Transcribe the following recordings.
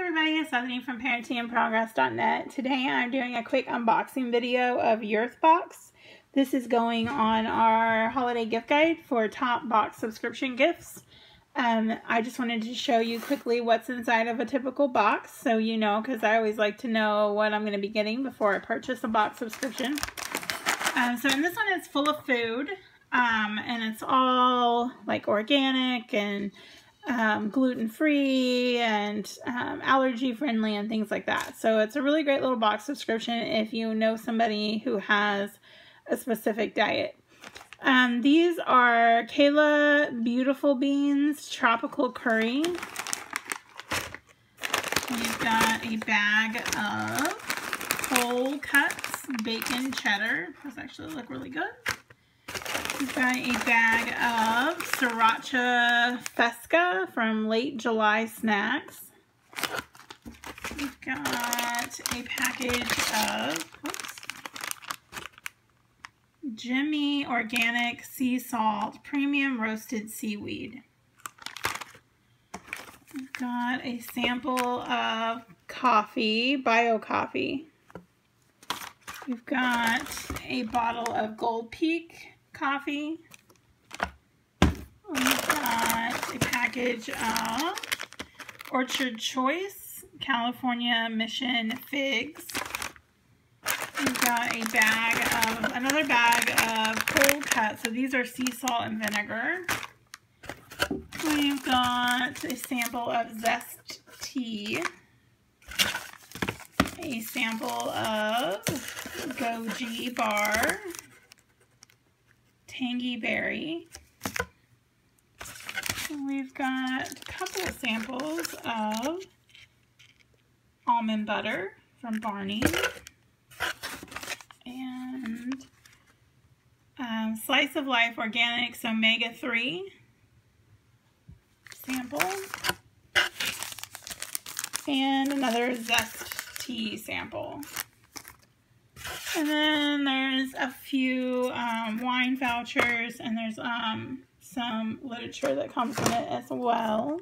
everybody, it's Stephanie from parentinginprogress.net. Today I'm doing a quick unboxing video of UrthBox. This is going on our holiday gift guide for top box subscription gifts. I just wanted to show you quickly what's inside of a typical box, so you know, because I always like to know what I'm going to be getting before I purchase a box subscription. So in this one it's full of food, and it's all like organic and gluten-free and allergy-friendly and things like that. So it's a really great little box subscription if you know somebody who has a specific diet. These are Kayla Beautiful Beans Tropical Curry. We've got a bag of cold cuts bacon cheddar. Those actually look really good. We've got a bag of Sriracha Fesca from Late July Snacks. We've got a package of Jimmy Organic Sea Salt Premium Roasted Seaweed. We've got a sample of coffee, Bio Coffee. We've got a bottle of Gold Peak coffee. We've got a package of Orchard Choice California Mission Figs. We've got a another bag of cold cuts. So these are sea salt and vinegar. We've got a sample of Zest Tea. A sample of Goji Bar. Tangy Berry. We've got a couple of samples of almond butter from Barney. And Slice of Life Organics Omega-3 sample. And another Zest Tea sample. And then there's a few wine vouchers, and there's some literature that comes with it as well.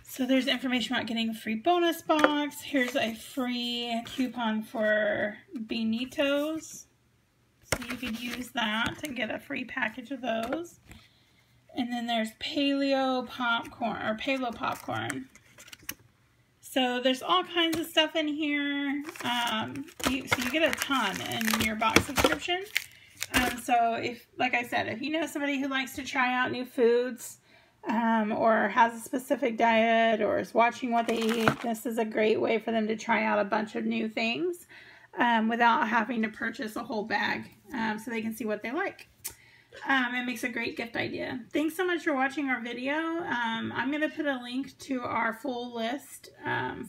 So there's information about getting a free bonus box. Here's a free coupon for Beanitos. So you could use that and get a free package of those. And then there's Paleo Popcorn. So there's all kinds of stuff in here. So you get a ton in your box subscription. So if, like I said, if you know somebody who likes to try out new foods, or has a specific diet, or is watching what they eat, this is a great way for them to try out a bunch of new things without having to purchase a whole bag, so they can see what they like. It makes a great gift idea. Thanks so much for watching our video. I'm going to put a link to our full list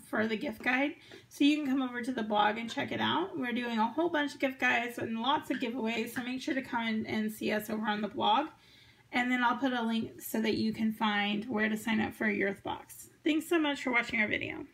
for the gift guide, so you can come over to the blog and check it out. We're doing a whole bunch of gift guides and lots of giveaways, so make sure to come and see us over on the blog. And then I'll put a link so that you can find where to sign up for UrthBox. Thanks so much for watching our video.